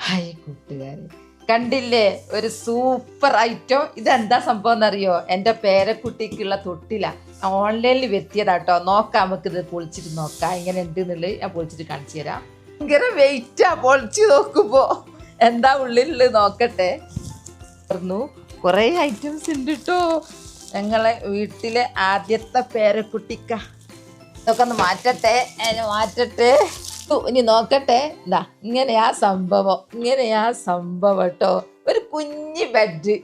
Hi കൂട്ടുകാരെ, കണ്ടില്ലേ ഒരു സൂപ്പർ ഐറ്റം. ഇതെന്താ സംഭവം എന്നറിയോ? എൻ്റെ പേരക്കുട്ടിക്കുള്ള തൊട്ടില ഓൺലൈനിൽ വരുത്തിയതാട്ടോ. നോക്കാം, നമുക്കിത് പൊളിച്ചിട്ട് നോക്കാം എങ്ങനെ ഉണ്ട് എന്നുള്ളത്. ഞാൻ പൊളിച്ചിട്ട് കാണിച്ചു തരാം. ഭയങ്കര വെയിറ്റാ പൊളിച്ച് നോക്കുമ്പോ. എന്താ ഉള്ളിലുള്ളത് നോക്കട്ടെ. കുറേ ഐറ്റംസ് ഉണ്ട് കേട്ടോ. ഞങ്ങളെ വീട്ടിലെ ആദ്യത്തെ പേരക്കുട്ടിക്ക. ഇതൊക്കെ ഒന്ന് മാറ്റട്ടെ. ഇനി നോക്കട്ടെ. എന്താ ഇങ്ങനെയാ സംഭവം കേട്ടോ. ഒരു കുഞ്ഞു ബെഡ്.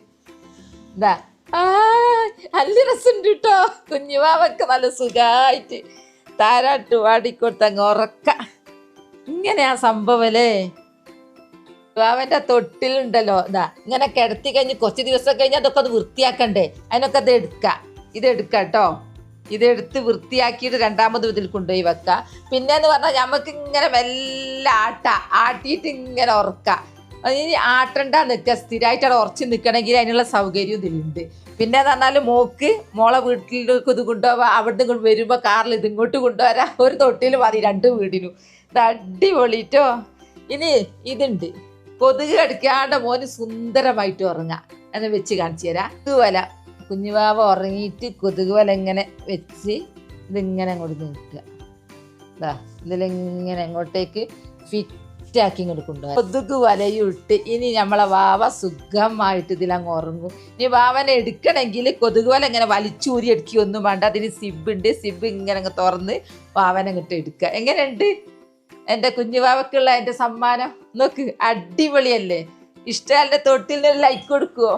എന്താ നല്ല രസമുണ്ട് കേട്ടോ. കുഞ്ഞുവാവൊക്കെ നല്ല സുഖമായിട്ട് താരാട്ട് പാടിക്കൊടുത്തങ്ങ് ഉറക്ക. ഇങ്ങനെയാ സംഭവം അല്ലേ. വാവൻ്റെ തൊട്ടിലുണ്ടല്ലോ, ഇങ്ങനെ കിടത്തി കഴിഞ്ഞ് കുറച്ച് ദിവസം കഴിഞ്ഞ് അതൊക്കെ ഒന്ന് വൃത്തിയാക്കണ്ടേ. അതിനൊക്കെ ഇതെടുക്കാം കേട്ടോ. ഇതെടുത്ത് വൃത്തിയാക്കിയിട്ട് രണ്ടാമത് ഇതിൽ കൊണ്ടുപോയി വെക്കാം. പിന്നെന്ന് പറഞ്ഞാൽ നമുക്ക് ഇങ്ങനെ മെല്ലെ ആട്ടിയിട്ട് ഇങ്ങനെ ഉറക്കാം. ഇനി ആട്ടണ്ട നിൽക്കുക, സ്ഥിരമായിട്ട് അവിടെ ഉറച്ച് നിൽക്കണമെങ്കിൽ അതിനുള്ള സൗകര്യം ഇതിലുണ്ട്. പിന്നെ എന്ന് പറഞ്ഞാൽ മോളെ വീട്ടിലേക്ക് ഇത് കൊണ്ടുപോകാം. അവിടുന്ന് വരുമ്പോൾ കാറിൽ ഇതിങ്ങോട്ട് കൊണ്ടുവരാം. ഒരു തൊട്ടിൽ മതി 2 വീടിനും. ഇത് അടിപൊളിട്ടോ. ഇനി ഇതുണ്ട്, കൊതുക് കടിക്കാണ്ട് മോന് സുന്ദരമായിട്ട് ഉറങ്ങാം. എന്നെ വെച്ച് കാണിച്ചു തരാം. ഇതുപോലെ കുഞ്ഞുവാവ ഉറങ്ങിയിട്ട് കൊതുക് വല ഇങ്ങനെ വെച്ച് ഇതിങ്ങനെ അങ്ങോട്ട് നിൽക്കുക. ഇതിലിങ്ങനെ അങ്ങോട്ടേക്ക് ഫിറ്റാക്കി ഇങ്ങോട്ട് കൊണ്ടുപോകാം. കൊതുക് വലയും ഇട്ട് ഇനി നമ്മളെ വാവ സുഖമായിട്ട് ഇതിലങ്ങ് ഉറങ്ങും. ഇനി വാവനെ എടുക്കണമെങ്കിൽ കൊതുക് വല ഇങ്ങനെ വലിച്ചൂരി എടുക്കുകയൊന്നും വേണ്ട. അതിന് സിബുണ്ട്. സിബ് ഇങ്ങനെ അങ്ങ് തുറന്ന് വാവനെ അങ്ങോട്ട് എടുക്കുക. എങ്ങനെയുണ്ട് എൻ്റെ കുഞ്ഞുവാവക്കുള്ള എൻ്റെ സമ്മാനം? നോക്ക്, അടിപൊളിയല്ലേ? ഇഷ്ടമല്ലേ? തൊട്ടിൽ ലൈക്ക് കൊടുക്കുവോ?